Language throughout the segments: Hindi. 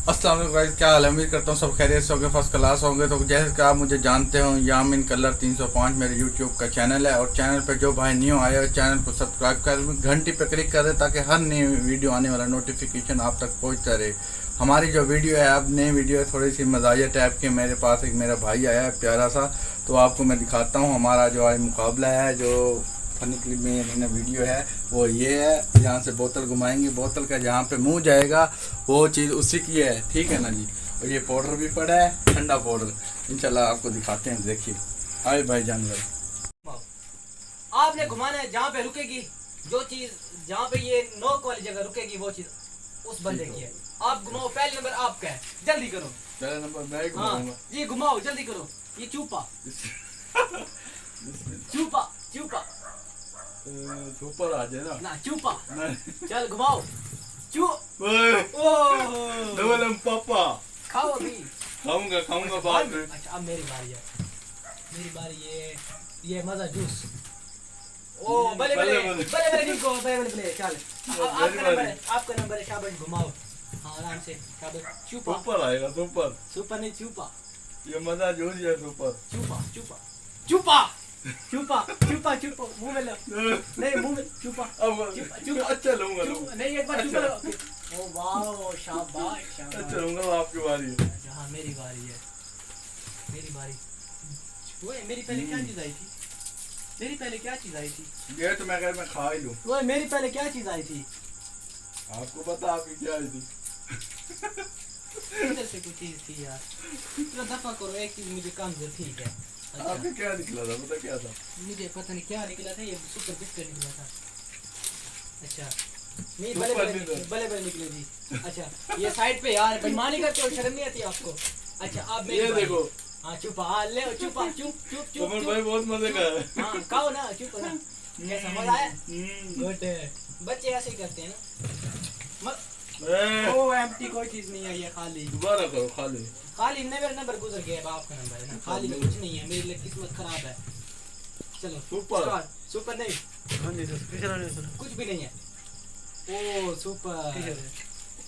अस्सलाम वालेकुम गाइस, क्या हाल है। उम्मीद करता हूँ सब खैरियत से होंगे, फर्स्ट क्लास होंगे। तो जैसे कि आप मुझे जानते हो, यामिन कलर 305 मेरे यूट्यूब का चैनल है। और चैनल पे जो भाई न्यू आया है चैनल को सब्सक्राइब कर घंटी पे क्लिक कर दे ताकि हर नई वीडियो आने वाला नोटिफिकेशन आप तक पहुँचता रहे। हमारी जो वीडियो है अब नई वीडियो है, थोड़ी सी मजाहिया टाइप की। मेरे पास एक मेरा भाई आया है प्यारा सा, तो आपको मैं दिखाता हूँ। हमारा जो आज मुकाबला है, जो फनी क्लिप में मैंने वीडियो है वो ये है। यहाँ से बोतल घुमाएंगे, बोतल का जहाँ पे मुंह जाएगा वो चीज़ उसी की है, ठीक है ना जी। और ये पाउडर भी पड़ा है, ठंडा पाउडर। इंशाल्लाह आपको दिखाते हैं, देखिए। आए भाई जानवर, आपने घुमाना है जहाँ पे रुकेगी जो चीज, जहाँ पे ये नोक वाली जगह रुकेगी वो चीज उस बंदे की है। आप घुमाओ, पहले नंबर आपका है, जल्दी करो। पहला नंबर मैं घुमाऊंगा। ये घुमाओ, जल्दी करो। ये चूपा चूपा चूपा ऊपर आ जाए ना, चूपा। चल घुमाओ। चू डबल पापा खाओ अभी। खाऊंगा बाद में। अच्छा अब मेरी बारी है, मेरी बारी। ये मजा जूस। ओ बले बले बले बले निको, बले चल। आपका नंबर है, शाबाश घुमाओ। हाँ आराम से, शाबाश। चूपा सुपर आएगा, सुपर। सुपर नहीं, चूपा। ये मजा जोश है, सुपर। चूपा चूपा चूपा चूपा चूपा चूपा, मुंह में लो। नहीं मुंह में चूपा। अब चूपा अच्छा लूंगा। नहीं, एक बार चूपा लो। ओ वाह, शाबाश अच्छा शाबाश। लूंगा, आपकी बारी है। अच्छा हाँ मेरी बारी है, मेरी बारी। ओए मेरी पहले क्या चीज आई थी? मेरी पहले क्या चीज आई थी? ये तो मैं घर में खा ही लूं। ओए मेरी पहले क्या चीज आई थी? आपको पता आपकी क्या आई थी? इधर से कोई चीज थी यार। इतना दफा करो, एक चीज मुझे काम दे, ठीक है। अच्छा आपके क्या निकला था, पता क्या था? मुझे पता नहीं क्या निकला था, ये सुपर बिस्किट निकला था। अच्छा नहीं, सुपर नहीं था। बले बले निकले जी। अच्छा ये साइड पे यार, बेईमानी करते हो, शर्म नहीं आती आपको? अच्छा आप मेरी ये बारी। देखो। हाँ चुपा, हाँ ले चुपा, चुप चुप चुप कमल चुप। भाई बहुत मजे का है। हाँ खाओ ना, चुप ना। कैसा मजा आया? हम्म। गुड। बच्चे ऐसे ही करते हैं ना। ए, ओ एम्प्टी, कोई चीज नहीं है, ये खाली दोबारा करो, खाली। खाली। मेरा नंबर गुजर गया, अब आपका नंबर है ना। खाली में कुछ नहीं है, मेरी लिए किस्मत खराब है। चलो सुपर। सुपर नहीं, कुछ भी नहीं है। ओ सुपर।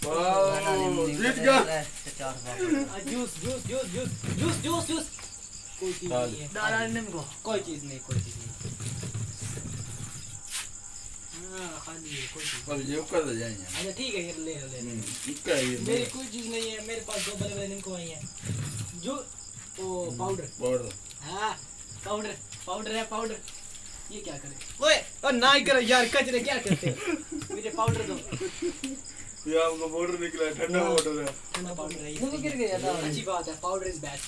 वाओ, जीत गया। Juice juice juice juice juice juice juice. कोई चीज नहीं है, कोई चीज नहीं, कोई चीज नहीं। हाँ खाली है, कोई चीज अब ये ऊपर ले जाएंगे। अच्छा ठीक है, ये ले लो ले लो। इसका ये मेरी कोई चीज नहीं है, मेरे पास दो बड़े बड़े निम्को आई हैं। जो ओ पाउडर। पाउडर। हाँ पाउडर, पाउडर है पाउडर। ये क्या करे? ओए और ना ही करो यार, कचरे क्या करते हो? मुझे पाउडर दो। ये आपका पाउडर निकला है, ठंडा पाउडर है। ठंडा पाउडर है ये। गिर गया था। अच्छी बात है, पाउडर इज बेस्ट।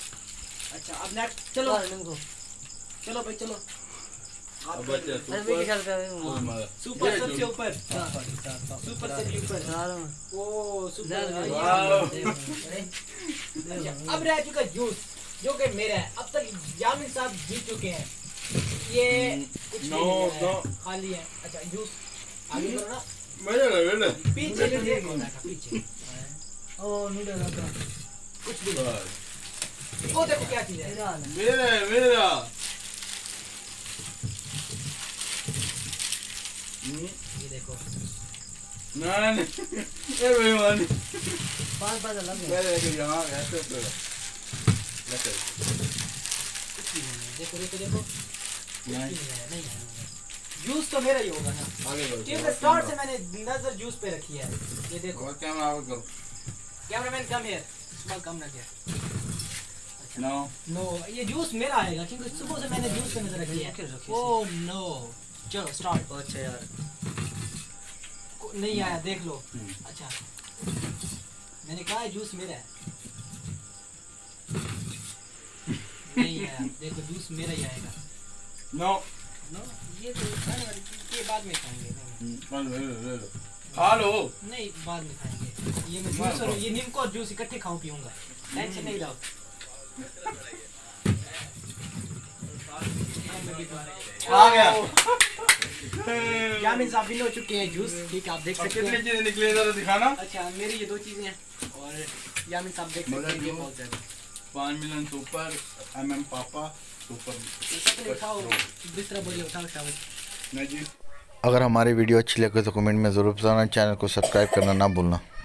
अच्छा अब नेक्स्ट चलो। चलो भाई चलो। अब बच्चा सुपर सबसे ऊपर, सुपर सबसे ऊपर। ओ सुपर। अच्छा अब रह चुका जूस, जो कि मेरा है। अब तक यामिन साहब जीत चुके हैं। ये कुछ नहीं है, खाली है। अच्छा जूस आगे करो ना, मजा ना बेटा। पीछे जो देखो ना, पीछे। ओ नूडल का कुछ भी नहीं। वो देखो क्या चीज है। मेरा ये देखो ना ये बेईमानी। पांच लग गए। मेरे देखो यहाँ ऐसे ऊपर ऐसे। कुछ भी नहीं है, देखो देखो देखो। कुछ भी नहीं। नहीं है, नहीं है। जूस तो मेरा ही होगा ना, आगे बढ़ो। क्योंकि स्टार्ट से मैंने नजर जूस पे रखी है। ये देखो और कैमरा आगे करो। कैमरामैन कम हियर, स्मॉल कम ना किया। नो नो ये जूस मेरा आएगा, क्योंकि सुबह से मैंने जूस पे नजर रखी है। ओ नो चलो स्टार्ट। अच्छा यार नहीं आया, देख लो। अच्छा मैंने कहा है जूस मेरा है। नहीं आया, देखो जूस मेरा ही आएगा। नो नो ये तो खाने वाली चीज़, ये बाद में खाएंगे। खा लो। नहीं बाद में खाएंगे। ये मैं जूस और ये नीम को जूस इकट्ठे खाऊं पीऊंगा, टेंशन नहीं लो। आ गया। यामिन साहब विन हो चुके हैं जूस, ठीक है आप देख सकते कितनी हैं। चीजें निकली जरा दिखाना। अच्छा मेरी ये दो चीजें हैं, और यामिन साहब देख सकते हैं ये बहुत ज्यादा। 5 मिलियन सुपर MM पापा सुपर। ये उठाओ, बिस्तरा बोलिए उठाओ, शाबाश। नहीं जी। अगर हमारी वीडियो अच्छी लगे तो कमेंट में ज़रूर बताना, चैनल को सब्सक्राइब करना ना भूलना।